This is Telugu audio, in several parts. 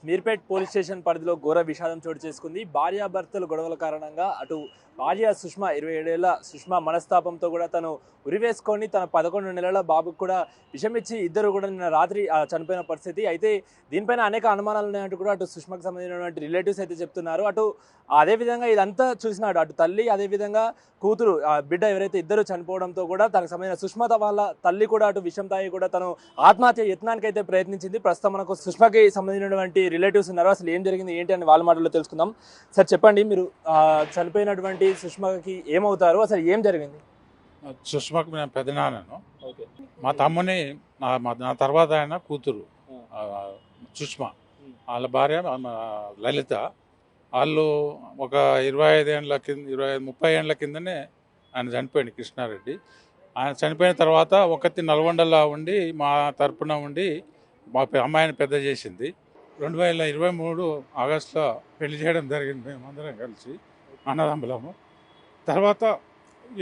మీర్పేట్ పోలీస్ స్టేషన్ పరిధిలో ఘోర విషాదం చోటు చేసుకుంది. భార్యాభర్తలు గొడవల కారణంగా అటు భార్య సుష్మా 27 ఏళ్ల సుష్మా మనస్తాపంతో కూడా తను ఉరివేసుకొని తన 11 నెలల బాబుకు కూడా విషమిచ్చి ఇద్దరు కూడా నిన్న రాత్రి చనిపోయిన పరిస్థితి. అయితే దీనిపైన అనేక అనుమానాలు ఉన్నాయంటూ కూడా అటు సుష్మాకు సంబంధించినటువంటి రిలేటివ్స్ అయితే చెప్తున్నారు. అటు అదేవిధంగా ఇదంతా చూసినాడు అటు తల్లి, అదేవిధంగా కూతురు బిడ్డ ఎవరైతే ఇద్దరు చనిపోవడంతో కూడా తనకు సంబంధించిన సుష్మా వాళ్ళ తల్లి కూడా అటు విషం తాగి కూడా తను ఆత్మహత్య యత్నానికి అయితే ప్రయత్నించింది. ప్రస్తుతం మనకు సుష్మాకి సంబంధించినటువంటి రిలేటివ్స్ ఉన్నారు. అసలు ఏం జరిగింది ఏంటి అని వాళ్ళ మాటల్లో తెలుసుకుందాం. సార్ చెప్పండి, మీరు చనిపోయినటువంటి సుష్మాకి ఏమవుతారు, అసలు ఏం జరిగింది? సుష్మాకు నేను పెద్దనాన్నను, మా తమ్ముని నా తర్వాత ఆయన కూతురు సుష్మా, వాళ్ళ భార్య లలిత. వాళ్ళు ఒక 25 ఏళ్ళ కింద 30 ఏళ్ళ కిందనే ఆయన చనిపోయింది, కృష్ణారెడ్డి. ఆయన చనిపోయిన తర్వాత ఒకటి నల్గొండలో ఉండి మా తరపున ఉండి మా అమ్మాయిని పెద్ద చేసింది. 2023 ఆగస్టులో పెళ్లి చేయడం జరిగింది, మేమందరం కలిసి అన్నదమ్ములము. తర్వాత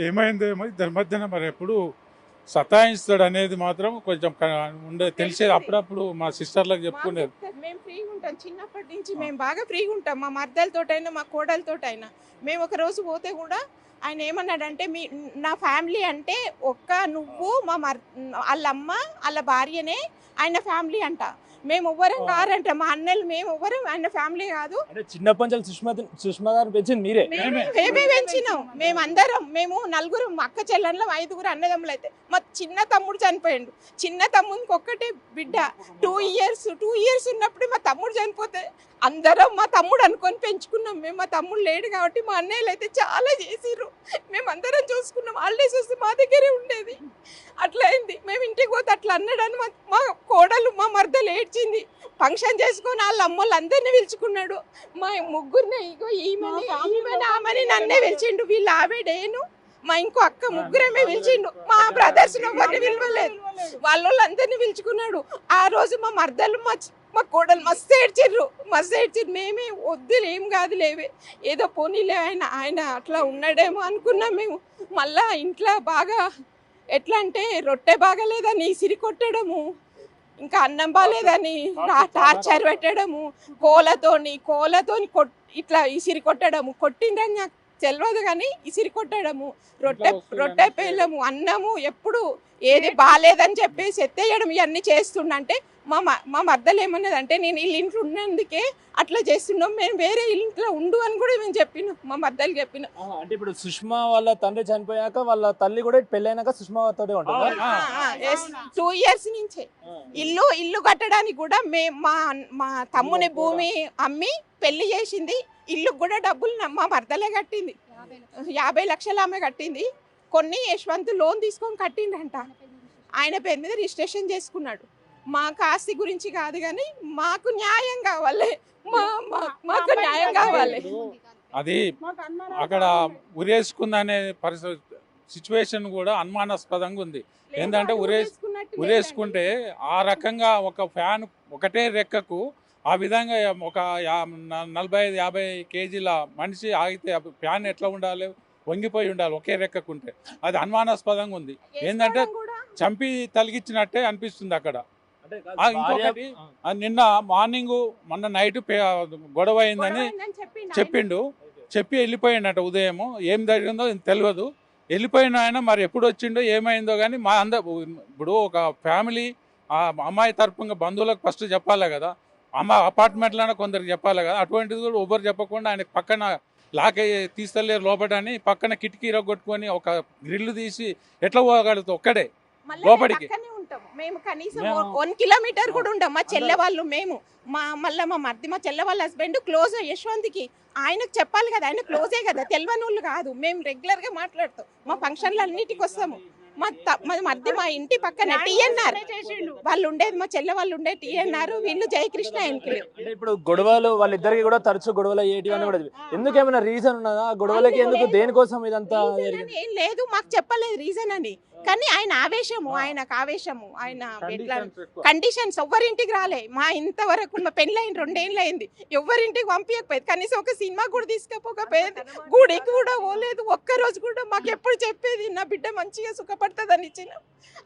ఏమైందేమో ఇద్దరి మధ్యన మరి ఎప్పుడు సతాయిస్తాడు అనేది మాత్రం కొంచెం తెలిసేది. అప్పుడప్పుడు మా సిస్టర్లకు చెప్పుకునేది. మేము ఫ్రీగా ఉంటాం, చిన్నప్పటి నుంచి మేము బాగా ఫ్రీగా ఉంటాం. మా మర్దలతోటైనా మా కోడలతోటైనా మేము ఒక రోజు పోతే కూడా ఆయన ఏమన్నాడంటే, నా ఫ్యామిలీ అంటే నువ్వు వాళ్ళమ్మ వాళ్ళ భార్యనే ఆయన ఫ్యామిలీ అంట. మేము ఎవ్వరం కారంట, మా అన్నలు మేము ఎవ్వరం ఆయన ఫ్యామిలీ కాదు. చిన్నప్పటి నుంచి సుష్మా గారు పెంచింది మీరే? మేమే పెంచినాం. మేము నలుగురు అక్క చెల్లెళ్ళం, 5 అన్నదమ్ములు. అయితే మా చిన్న తమ్ముడు చనిపోయాడు. చిన్న తమ్ముడికి ఒక్కటే బిడ్డ, 2 ఇయర్స్ ఉన్నప్పుడు మా తమ్ముడు చనిపోతే అందరం మా తమ్ముడు అనుకొని పెంచుకున్నాం మేము. మా తమ్ముడు లేడు కాబట్టి మా అన్నయ్యలు అయితే చాలా చేసిర్రు. మేము అందరం చూసుకున్నాం. హాలిడేస్ వస్తే మా దగ్గరే ఉండేది. అట్లా అయింది. మేము ఇంటికి పోతే అట్లా అన్నాడని మా కోడలు మా మర్దలు ఏడ్చింది. ఫంక్షన్ చేసుకొని వాళ్ళ అమ్మోళ్ళు అందరినీ పిలుచుకున్నాడు. మా ముగ్గురిని ఇగో ఈమెని ఆమెని నన్నే పిలిచిండు. వీళ్ళు ఆవిడేను మా ఇంకో అక్క ముగ్గురమే పిలిచిండు. మా బ్రదర్స్ ఎవరిని పిలవలేదు. వాళ్ళందరినీ పిలుచుకున్నాడు. ఆ రోజు మా మర్దలు మా కోడలు మస్తు ఏడ్చిర్రు. మేమే వద్దులు ఏం కాదు లేవే, ఏదో పోనీలే ఆయన అట్లా ఉన్నాడేమో అనుకున్నాం మేము. మళ్ళా ఇంట్లో బాగా ఎట్లా అంటే రొట్టె బాగాలేదని ఇసిరి కొట్టడము, ఇంకా అన్నం బాగాలేదని టార్చర్ పెట్టడము, కోలతోని ఇట్లా ఇసిరి కొట్టడము. కొట్టిందని నాకు తెలియదు కానీ ఇసిరి కొట్టడము, రొట్టె పేలము, అన్నము ఎప్పుడు ఏది బాగాలేదని చెప్పేసి ఎత్తేయడం, ఇవన్నీ చేస్తుండంటే మా మర్దలు ఏమన్నదంటే, నేను వీళ్ళ ఇంట్లో ఉన్నందుకే అట్లా చేస్తున్నాం, మేము వేరే ఇంట్లో ఉండు అని కూడా మేము చెప్పినాం. మా మర్దలు చెప్పిన అంటే ఇప్పుడు సుష్మా వాళ్ళ తండ్రి చనిపోయాక వాళ్ళ తల్లి కూడా పెళ్ళైనాక సుష్మాతో ఉంటుంది. 2 ఇయర్స్ నుంచే ఇల్లు కట్టడానికి కూడా మా తమ్ముని భూమి అమ్మి పెళ్లి చేసింది. ఇల్లు కూడా డబ్బులు మా మర్దలే కట్టింది. 50 లక్షలు ఆమె కట్టింది. కొన్ని యశ్వంత్ లోన్ తీసుకొని కట్టిండంట. ఆయన పేరు మీద రిజిస్ట్రేషన్ చేసుకున్నాడు. మాకు ఆస్తి గురించి కాదు కానీ మాకు న్యాయం కావాలి, మాకు న్యాయం కావాలి. అది అక్కడ ఉరేసుకుందనే సిచ్యువేషన్ కూడా అనుమానాస్పదంగా ఉంది. ఏంటంటే ఉరేసుకుంటే ఆ రకంగా ఒక ఫ్యాన్ ఒకటే రెక్కకు ఆ విధంగా ఒక 45-50 కేజీల మనిషి ఆగితే ఫ్యాన్ ఎట్లా ఉండాలి, వంగిపోయి ఉండాలి ఒకే రెక్కకుంటే. అది అనుమానాస్పదంగా ఉంది. ఏంటంటే చంపి తలిగించినట్టే అనిపిస్తుంది అక్కడ. ఇంకొకటి, నిన్న మార్నింగ్ మొన్న నైట్ గొడవ అయిందని చెప్పి వెళ్ళిపోయిండట. ఉదయం ఏం జరిగిందో తెలియదు. వెళ్ళిపోయిన ఆయన మరి ఎప్పుడు వచ్చిండో ఏమైందో కానీ ఇప్పుడు ఒక ఫ్యామిలీ అమ్మాయి తరపున బంధువులకు ఫస్ట్ చెప్పాలి కదా, అపార్ట్మెంట్లోనే కొందరికి చెప్పాలి కదా. అటువంటిది కూడా ఎవరు చెప్పకుండా ఆయన పక్కన లాక్ తీస్తలేరు లోపలని, పక్కన కిటికీ ఇరగొట్టుకొని ఒక గ్రిల్లు తీసి ఎట్లా పోగలుగుతాం ఒక్కడే లోపలికి. మేము కనీసం 1 కిలోమీటర్ కూడా ఉంటాం. మా చెల్లె వాళ్ళు మేము మళ్ళీ మా చెల్లె వాళ్ళ హస్బెండ్ క్లోజ్ యశ్వంత్కి, ఆయనకు చెప్పాలి కదా, ఆయన క్లోజే కదా, తెలియని వాళ్ళు కాదు. మేము రెగ్యులర్గా మాట్లాడుతాం, మా ఫంక్షన్లు అన్నిటికి వస్తాము. మా ఇంటి పక్కన టీఎన్ఆర్ వాళ్ళు ఉండేది, మా చెల్లె వాళ్ళు ఉండేది టీఎన్ఆర్, వీళ్ళు జయకృష్ణ ఎన్కిలు. ఇప్పుడు గొడవలు వాళ్ళిద్దరికి కూడా తరచు గొడవలు అయ్యేటి అని కూడా ఎందుకు, ఏమైనా రీజన్ ఉన్నదా గొడవలకి? ఎందుకు, దేనికోసం ఇదంతా? ఏం లేదు, మాకు చెప్పలేదు రీజన్ అని. కానీ ఆయనకు ఆవేశము ఆయన కండిషన్స్ ఎవ్వరింటికి రాలే. మా ఇంతవరకు మా పెళ్ళైన 2 ఏళ్ళు అయింది, ఎవ్వరింటికి పంపించకపోయేది. కనీసం ఒక సినిమా కూడా తీసుకపోకపోయేది, గుడికి కూడా పోలేదు. ఒక్కరోజు కూడా మాకు ఎప్పుడు చెప్పేది, నా బిడ్డ మంచిగా సుఖపడి ఉపయోగపడుతుందని ఇచ్చినాం.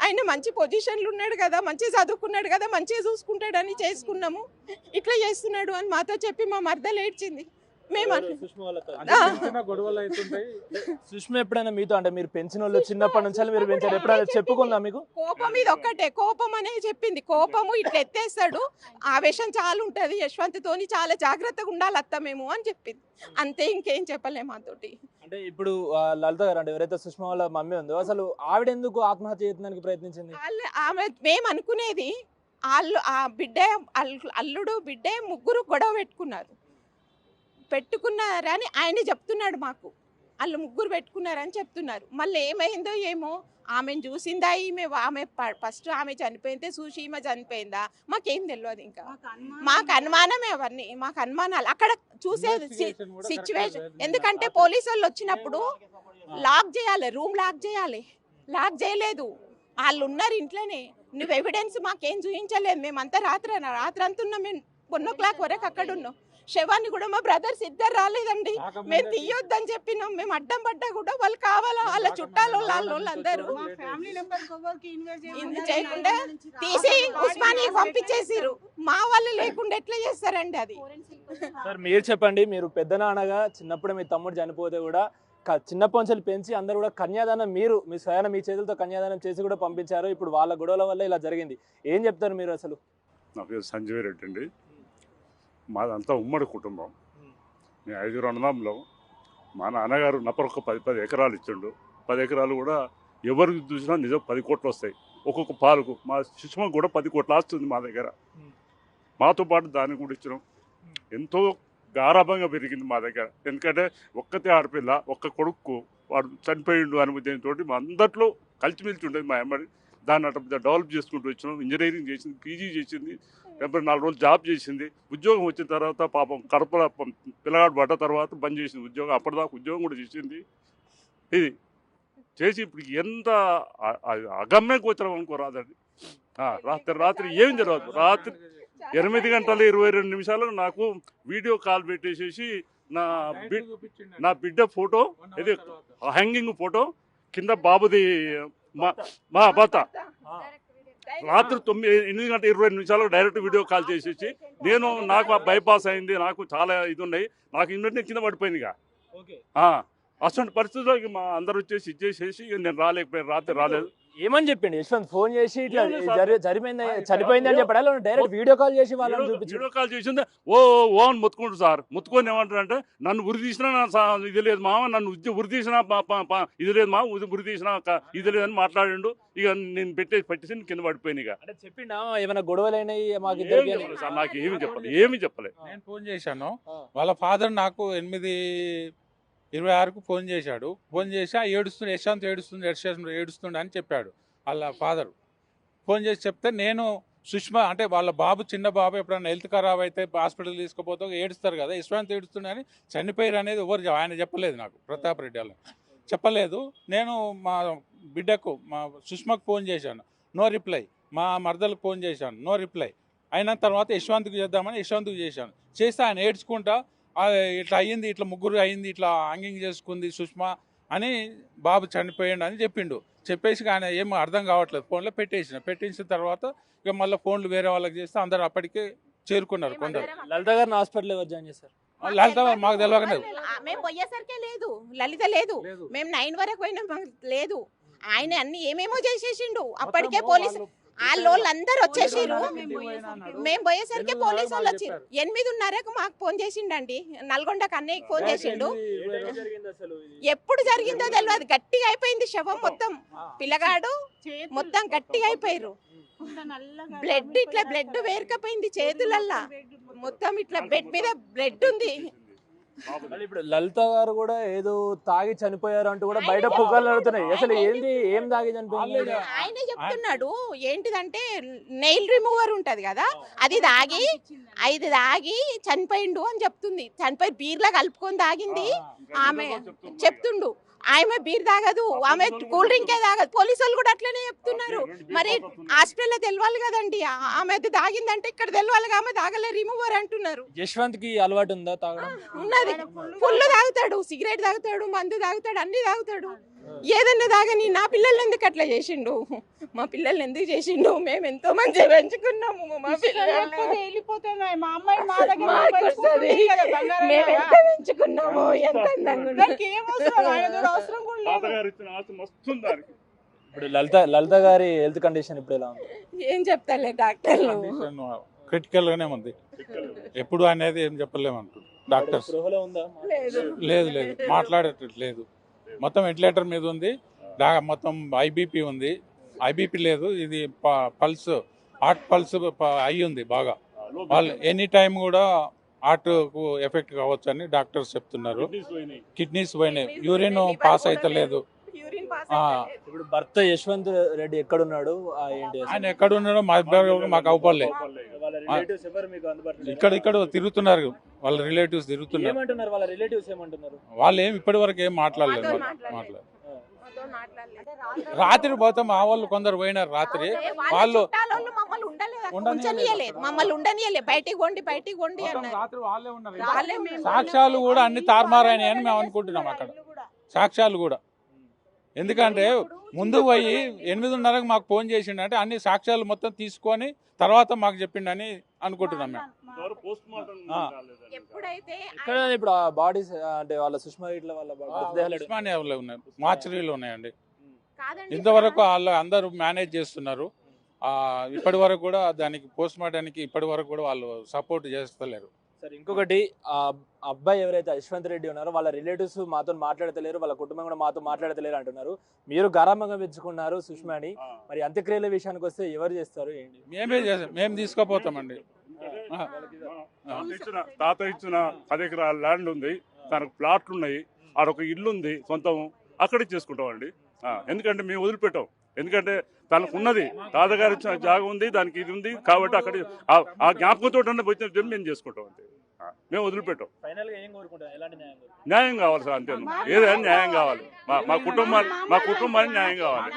ఆయన మంచి పొజిషన్లు ఉన్నాడు కదా, మంచిగా చదువుకున్నాడు కదా, మంచిగా చూసుకుంటాడని చేసుకున్నాము. ఇట్లా చేస్తున్నాడు అని మాతో చెప్పి మా మరదలు ఏడ్చింది. మేము గొడవలు అవుతుంటాయి. సుష్మ ఎప్పుడైనా మీతో అంటే మీరు పెంచిన వాళ్ళు చిన్నప్పటి నుంచి మీరు పెంచారు ఎప్పుడైనా చెప్పుకుందా మీకు? కోపం ఇది ఒక్కటే, కోపం అనే చెప్పింది. కోపము ఇట్లా ఎత్తేస్తాడు, ఆవేశం చాలా ఉంటది, యశ్వంత్ తోని చాలా జాగ్రత్తగా ఉండాలి అత్త మేము అని చెప్పింది. అంతే, ఇంకేం చెప్పలేము మాతోటి. అంటే ఇప్పుడు లలిత గారు అంటే ఎవరైతే సుష్మ వాళ్ళ మమ్మీ ఉందో అసలు ఆవిడ ఎందుకు ఆత్మహత్య చేయడానికి ప్రయత్నించింది? ఆమె మేము అనుకునేది వాళ్ళు ఆ బిడ్డ అల్లుడు బిడ్డ ముగ్గురు గొడవ పెట్టుకున్నారని ఆయన చెప్తున్నాడు మాకు. వాళ్ళు ముగ్గురు పెట్టుకున్నారని చెప్తున్నారు. మళ్ళీ ఏమైందో ఏమో, ఆమెను చూసిందా ఆమె ఫస్ట్ ఆమె చనిపోయిందే చూసి ఈమె చనిపోయిందా మాకేం తెలియదు. ఇంకా మాకు అనుమానమే, అవన్నీ మాకు అనుమానాలు. అక్కడ చూసేది సిచ్యువేషన్, ఎందుకంటే పోలీసు వాళ్ళు వచ్చినప్పుడు లాక్ చేయాలి, రూమ్ లాక్ చేయాలి, లాక్ చేయలేదు. వాళ్ళు ఉన్నారు ఇంట్లోనే, నువ్వు ఎవిడెన్స్ మాకేం చూపించలేదు. మేమంతా రాత్రి అంతా ఉన్నాం, మేము 1 o'clock వరకు అక్కడ ఉన్నాం. శవాన్ని కూడా మా బ్రదర్స్ ఇద్దరు రాలేదండి, మేము తీయొద్దని చెప్పినాం. మేము అడ్డం పడ్డా కూడా వాళ్ళు కావాలా, వాళ్ళ చుట్టాలు వాళ్ళందరూ చేయకుండా తీసి ఉస్మానియాకి పంపించేసిరు. మా వాళ్ళు లేకుండా ఎట్లా చేస్తారండి అది? సార్ మీరు చెప్పండి, మీరు పెద్ద నాన్నగా చిన్నప్పుడు మీ తమ్ముడు చనిపోతే కూడా చిన్నప్పటి నుంచి పెంచి అందరూ కూడా కన్యాదానం మీ స్వయాన మీ చేతులతో కన్యాదానం చేసి కూడా పంపించారు. ఇప్పుడు వాళ్ళ గొడవల వల్ల ఇలా జరిగింది. ఏం చెప్తారు మీరు అసలు? నా పేరు సంజయ్ రెడ్డి అండి. మాదంతా ఉమ్మడి కుటుంబం. మేము 5 అన్నదమ్ములం. మా నాన్నగారు నపరొక్క 10 ఎకరాలు ఇచ్చిండు. 10 ఎకరాలు కూడా ఎవరికి చూసినా నిజం 10 కోట్లు వస్తాయి ఒక్కొక్క పాలకు. మా సుష్మకు కూడా 10 కోట్లు వస్తుంది మా దగ్గర. మాతో పాటు దాన్ని కూడా ఇచ్చినాం. ఎంతో గారాభంగా పెరిగింది మా దగ్గర. ఎందుకంటే ఒక్కతే ఆడపిల్ల, ఒక్క కొడుకు, వాడు చనిపోయిండు అనే ఉద్దేశంతో మా అందరిలో కలిసిమెలిసి ఉండేది మా అమ్మాయి. దాన్ని అట్లా డెవలప్ చేసుకుంటూ వచ్చినాం. ఇంజనీరింగ్ చేసింది, పీజీ చేసింది, 4 రోజులు జాబ్ చేసింది. ఉద్యోగం వచ్చిన తర్వాత పాపం కడప పిల్లగాడు పడ్డ తర్వాత బంద్ చేసింది ఉద్యోగం. అప్పటిదాకా ఉద్యోగం కూడా చేసింది. ఇది చేసి ఇప్పుడు ఎంత అగమ్య గోచరం అనుకోరాదండి. రాత్రి ఏం జరగదు. రాత్రి 8 గంటల 22 నిమిషాలకు నాకు వీడియో కాల్ పెట్టేసేసి నా బిడ్డ ఫోటో, ఇది హ్యాంగింగ్ ఫోటో, కింద బాబుది మా భర్త రాత్రి 8 గంటల 22 నిమిషాలకు డైరెక్ట్ వీడియో కాల్ చేసేసి నాకు బైపాస్ అయింది, నాకు చాలా ఇది ఉన్నాయి, నాకు ఇన్నట్టు కింద పడిపోయింది. అటువంటి పరిస్థితుల్లో మా అందరు వచ్చేసి ఇచ్చేసేసి నేను రాలేకపోయాను. రాత్రి రాలేదు. ఏమని చెప్పిండి యశ్వంత్? ఫోన్ చేసి ఇట్లా జరిపోయింది చనిపోయింది అని చెప్పడా? డైరెక్ట్ వీడియో కాల్ చేసి వాళ్ళని చూపించి వీడియో కాల్ చేసింది. ఓ అని ముత్తుకుంటారు సార్. ముత్తుకొని ఏమంటారంటే, నన్ను ఉరి తీసినా ఇది లేదు మామ, నన్ను ఉరి తీసినా ఇది లేదు మామ, ఉరి తీసినా ఇది లేదని మాట్లాడిండు. ఇక నేను పెట్టేసి కింద పడిపోయింది. ఇక అంటే చెప్పిండా ఏమైనా గొడవలైనాయి మాకు? సార్ నాకు ఏమి చెప్పలేదు. నేను ఫోన్ చేశాను. వాళ్ళ ఫాదర్ నాకు 8:26కు ఫోన్ చేశాడు. ఫోన్ చేసి ఏడుస్తుంది, యశ్వంత్ ఏడుస్తుండే అని చెప్పాడు వాళ్ళ ఫాదర్. ఫోన్ చేసి చెప్తే నేను సుష్మ అంటే వాళ్ళ బాబు, చిన్న బాబు ఎప్పుడైనా హెల్త్ ఖరాబ్ అయితే హాస్పిటల్ తీసుకుపోతే ఏడుస్తారు కదా, యశ్వంత్ ఏడుస్తుండే అని చనిపోయారు అనేది ఆయన చెప్పలేదు. నాకు ప్రతాప్ రెడ్డి వాళ్ళు చెప్పలేదు. నేను మా బిడ్డకు, మా సుష్మకు ఫోన్ చేశాను, నో రిప్లై. మా మరదలకు ఫోన్ చేశాను, నో రిప్లై. అయిన తర్వాత యశ్వంత్కి చేద్దామని యశ్వంత్కి చేశాను. చేస్తే ఆయన ఏడ్చుకుంటా ఇట్లా అయ్యింది, ఇట్లా ముగ్గురు అయ్యింది, ఇట్లా హ్యాంగింగ్ చేసుకుంది సుష్మ అని, బాబు చనిపోయాడు అని చెప్పిండు. చెప్పేసి ఆయన ఏమో అర్థం కావట్లేదు, ఫోన్లో పెట్టేసిన తర్వాత ఇక మళ్ళీ ఫోన్లు వేరే వాళ్ళకి చేస్తే అందరు అప్పటికే చేరుకున్నారు. కొందరు లలిత గారిని హాస్పిటల్ ఎవరు జాయిన్ చేశారు? లలిత మాకు తెలియకనే మేము పోయేసరికే లేదు, లలిత లేదు. మేము 9 వరకు పోయినా మాకు లేదు. ఆయన అన్ని ఏమేమో చేసేసిండు. అప్పటికే పోలీసు వాళ్ళందరూ వచ్చేసిరు. మేము పోయేసరికి పోలీసు వాళ్ళు వచ్చి 8:30కు మాకు ఫోన్ చేసిండండి. నల్గొండకు అన్నయ్యకి ఫోన్ చేసిండు. ఎప్పుడు జరిగిందో తెలియదు. గట్టిగా అయిపోయింది శవం మొత్తం. పిల్లగాడు మొత్తం గట్టిగా అయిపోయారు. బ్లడ్ వేరకపోయింది చేతులల్లా మొత్తం. ఇట్లా బెడ్ మీద బ్లడ్ ఉంది. ఇప్పుడు లలిత గారు కూడా ఏదో తాగి చనిపోయారు అంటూ కూడా బయట పుకార్లు నడుతున్నాయి. అసలు ఏంటి, ఏం తాగి చనిపోయారు? ఆయన చెప్తున్నాడు ఏంటిదంటే నెయిల్ రిమూవర్ ఉంటది కదా, అది తాగి చనిపోయిండు అని చెప్తుంది. చనిపోయి బీర్లా కలుపుకొని తాగింది ఆమె చెప్తుండు. ఆమె బీర్ తాగదు, ఆమె కూల్ డ్రింకే తాగదు. పోలీసు వాళ్ళు కూడా అట్లనే చెప్తున్నారు. మరి హాస్పిటల్లో తెలవాలి కదండి, ఆమె అది తాగిందంటే ఇక్కడ తెలవాలి, ఆమె తాగలే రిమూవర్ అంటున్నారు. యశ్వంత్ కి అలవాటు ఉందా తాగడం? ఉన్నది, ఫుల్ తాగుతాడు, సిగరెట్ తాగుతాడు, మందు తాగుతాడు, అన్ని తాగుతాడు. ఏదన్నా దాగని నా పిల్లల్ని ఎందుకు అట్లా చేసిండు, మా పిల్లల్ని ఎందుకు చేసిండు? మేము ఎంతో మంచిగా పెంచుకున్నాము మా పిల్లల్ని. వెళ్ళిపోతున్నాయి మా అమ్మాయి మా దగ్గర మాకు వస్తది. మేము ఎంత పెంచుకున్నాము, ఎంత అందంగా ఉన్నాము. అవసరం కూడా లేదు. తాతగారు ఇచ్చిన ఆస్తి మస్తు ఉంది దానికి. ఇప్పుడు లలిత గారి హెల్త్ కండిషన్ ఇప్పుడు ఎలా ఉంది? ఏం చెప్తాలే డాక్టర్లు. క్రిటికల్ గానే ఉంది. ఎప్పుడు అనేది ఏం చెప్పలేము అంటారు డాక్టర్స్. స్పృహలో ఉందా? లేదు. లేదు లేదు మాట్లాడేటట్టు లేదు. మొత్తం వెంటిలేటర్ మీద ఉంది. మొత్తం ఐబీపీ ఉంది. ఐబీపీ లేదు, ఇది పల్స్ హార్ట్ పల్స్ అయి ఉంది బాగా. వాళ్ళు ఎనీ టైం కూడా హార్ట్కు ఎఫెక్ట్ కావచ్చు అని డాక్టర్స్ చెప్తున్నారు. కిడ్నీస్ పోయినాయి, యూరిన్ పాస్ అయితే లేదు. ఇప్పుడు భర్త యశ్వంత్ రెడ్డి ఎక్కడున్నాడు? ఏంటి అసలు? ఆయన ఎక్కడ ఉన్నాడో మాకు అవపడలే. వాళ్ళ రిలేటివ్స్ ఎవరు మీకు అందుబాటులో లేరా? ఇక్కడ తిరుగుతున్నారు, వాళ్ళ రిలేటివ్స్ తిరుగుతున్నారు. ఏమంటున్నారు వాళ్ళ రిలేటివ్స్ ఏమంటున్నారు? వాళ్ళు ఇప్పటి వరకు ఏం మాట్లాడలేదు. మాట్లాడలేదు. రాత్రి పోతే మా వాళ్ళు కొందరు పోయినారు. రాత్రి వాళ్ళు మమ్మల్ని ఉండనియలేదు. బయటికి కొండి అన్నారు. రాత్రి వాళ్ళే ఉన్నారు. వాళ్ళే మేము సాక్ష్యాలు కూడా అన్ని తారుమారాయని అని మేము అనుకుంటున్నాం. అక్కడ సాక్ష్యాలు కూడా, ఎందుకంటే ముందు పోయి 8:30కి మాకు ఫోన్ చేసిండు అంటే అన్ని సాక్ష్యాలు మొత్తం తీసుకొని తర్వాత మాకు చెప్పిండని అనుకుంటున్నాం మేము. ఎప్పుడైతే ఇక్కడ ఇప్పుడు ఆ బాడీస్ అంటే వాళ్ళ సుష్మా ఇట్లా వాళ్ళ మృతదేహాలు ఎక్కడ? ఉస్మానియాలో ఉన్నాయి, మార్చరీలో ఉన్నాయండి. కాదండి, ఇంతవరకు వాళ్ళు అందరూ మేనేజ్ చేస్తున్నారు. ఇప్పటి వరకు కూడా దానికి పోస్ట్ మార్టానికి ఇప్పటి వరకు కూడా వాళ్ళు సపోర్ట్ చేస్తలేరు. సరే, ఇంకొకటి ఆ అబ్బాయి ఎవరైతే యశ్వంత్ రెడ్డి ఉన్నారో వాళ్ళ రిలేటివ్స్ మాతో మాట్లాడతలేరు, వాళ్ళ కుటుంబం కూడా మాతో మాట్లాడతలేరు అంటున్నారు. మీరు గారాబంగా పెంచుకున్నారు సుష్మాని, మరి అంత్యక్రియల విషయానికి వస్తే ఎవరు చేస్తారు ఏంటి? మేమే చేస్తాం, మేము తీసుకుపోతామండి. తాత ఇచ్చిన 10 ఎకరాల ల్యాండ్ ఉంది, తనకు ప్లాట్లు ఉన్నాయి, ఆడొక ఇల్లు ఉంది సొంతం, అక్కడే చేసుకుంటామండి. ఎందుకంటే మేము వదిలిపెట్టాం, ఎందుకంటే తనకు ఉన్నది, తాతగారు ఇచ్చిన జాగ ఉంది, దానికి ఇది ఉంది కాబట్టి అక్కడ ఆ జ్ఞాపకంతో వచ్చిన మేము చేసుకుంటాం అంతే. మేము వదిలిపెట్టాం. ఫైనల్ గా ఏం కోరుకుంటారు? ఎలాంటి న్యాయం కోరుకుంటారు? న్యాయం కావాలి సార్, అంతే. ఏదైనా న్యాయం కావాలి, మా కుటుంబానికి న్యాయం కావాలి.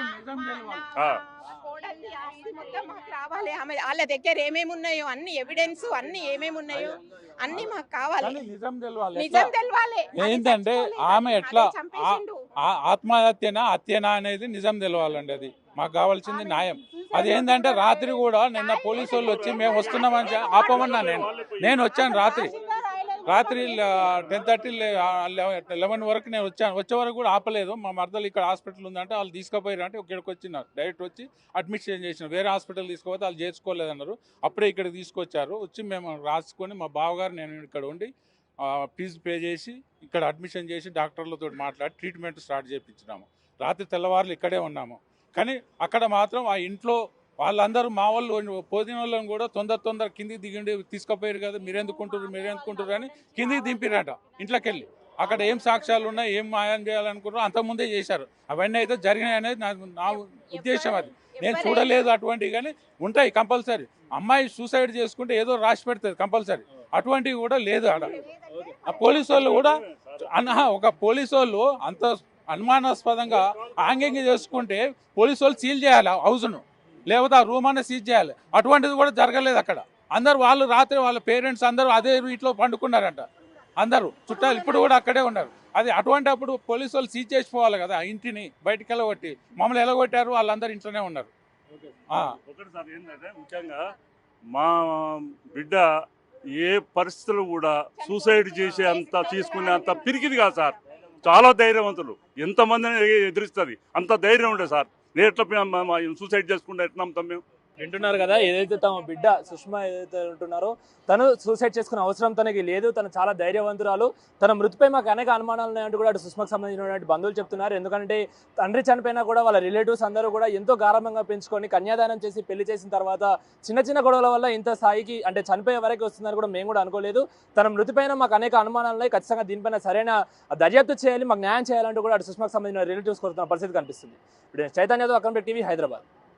కోడల్ని ఆస్తి మొత్తం మాకు రావాలి. ఆమె వాళ్ళ దగ్గర ఏమేమి ఉన్నాయో అన్ని ఎవిడెన్స్, అన్ని ఏమేమి ఉన్నాయో అన్ని మాకు కావాలి. నిజం తెలవాలి. నిజం తెలవాలి. ఏంటంటే ఆమె ఎట్లా ఆత్మహత్యనా హత్యనా అనేది నిజం తెలవాలండి. అది మాకు కావాల్సింది న్యాయం. అది ఏంటంటే రాత్రి కూడా నిన్న పోలీసు వాళ్ళు వచ్చి మేము వస్తున్నామని ఆపమన్నా. నేను వచ్చాను రాత్రి 10:30 11 వరకు నేను వచ్చాను. వచ్చే వరకు కూడా ఆపలేదు. మా మరదలు ఇక్కడ హాస్పిటల్ ఉందంటే వాళ్ళు తీసుకుపోయారు అంటే ఇక్కడికి వచ్చినారు, డైరెక్ట్ వచ్చి అడ్మిషన్ చేసిన. వేరే హాస్పిటల్ తీసుకుపోతే వాళ్ళు చేసుకోలేదన్నారు. అప్పుడే ఇక్కడికి తీసుకొచ్చారు. వచ్చి మేము రాసుకొని మా బావగారు నేను ఇక్కడ ఉండి ఫీజు పే చేసి ఇక్కడ అడ్మిషన్ చేసి డాక్టర్లతో మాట్లాడి ట్రీట్మెంట్ స్టార్ట్ చేయించినాము. రాత్రి తెల్లవారులు ఇక్కడే ఉన్నాము. కానీ అక్కడ మాత్రం ఆ ఇంట్లో వాళ్ళందరూ మా వాళ్ళు పోదిన వాళ్ళని కూడా తొందర కిందికి దిగిండి తీసుకుపోయారు కదా, మీరెందుకుంటారు అని కిందికి దింపిరట ఇంట్లోకి వెళ్ళి. అక్కడ ఏం సాక్ష్యాలు ఉన్నాయి, ఏం మాయం చేయాలనుకున్నారో అంతకుముందే చేశారు. అవన్నీ అయితే జరిగినాయి అనేది నా ఉద్దేశం. అది నేను చూడలేదు అటువంటివి, కానీ ఉంటాయి కంపల్సరీ. అమ్మాయి సూసైడ్ చేసుకుంటే ఏదో రాసి పెడుతుంది కంపల్సరీ, అటువంటివి కూడా లేదు ఆడ. ఆ పోలీసు వాళ్ళు కూడా ఒక పోలీసు వాళ్ళు అంత అనుమానాస్పదంగా హ్యాంగింగ్ చేసుకుంటే పోలీసు వాళ్ళు సీల్ చేయాలి హౌస్ను, లేకపోతే ఆ రూమ్ అనే సీజ్ చేయాలి. అటువంటిది కూడా జరగలేదు అక్కడ. అందరు వాళ్ళు రాత్రి వాళ్ళ పేరెంట్స్ అందరూ అదే ఇంట్లో పండుకున్నారంట. అందరూ చుట్టాలు ఇప్పుడు కూడా అక్కడే ఉన్నారు. అది అటువంటి అప్పుడు పోలీసు వాళ్ళు సీజ్ చేసిపోవాలి కదా ఆ ఇంటిని, బయటికి వెళ్ళగొట్టి. మమ్మల్ని ఎలగొట్టారు, వాళ్ళందరూ ఇంట్లోనే ఉన్నారు. ఒకటి సార్ ఏంటంటే ముఖ్యంగా మా బిడ్డ ఏ పరిస్థితులు కూడా సూసైడ్ చేసే అంత తీసుకునే అంత పిరికిది కాదు సార్. చాలా ధైర్యవంతులు, ఎంతమందిని ఎదిరిస్తుంది అంత ధైర్యం ఉండే సార్. నేను ఎట్లా సూసైడ్ చేసుకుంటే ఎట్లా నమ్ముతాం మేము? వింటున్నారు కదా, ఏదైతే తమ బిడ్డ సుష్మా ఏదైతే ఉంటున్నారో తను సూసైడ్ చేసుకునే అవసరం తనకి లేదు, తను చాలా ధైర్యవంతురాలు. తన మృతిపై మాకు అనేక అనుమానాలు ఉన్నాయంటూ కూడా అటు సుష్మాకు సంబంధించినటువంటి బంధువులు చెప్తున్నారు. ఎందుకంటే తండ్రి చనిపోయినా కూడా వాళ్ళ రిలేటివ్స్ అందరూ కూడా ఎంతో గారాబంగా పెంచుకొని కన్యాదానం చేసి పెళ్లి చేసిన తర్వాత చిన్న గొడవల వల్ల ఇంత స్థాయికి అంటే చనిపోయే వరకు వస్తుందని కూడా మేము కూడా అనుకోలేదు. తన మృతిపైన మాకు అనేక అనుమానాలు ఉన్నాయి, ఖచ్చితంగా దీనిపైన సరైన దర్యాప్తు చేయాలి, మాకు న్యాయం చేయాలంటూ కూడా అటు సుష్మాకు సంబంధించిన రిలేటివ్స్ కోరుతున్న పరిస్థితి కనిపిస్తుంది. ఇప్పుడు చైతన్యతో అక్కడ టీవీ, హైదరాబాద్.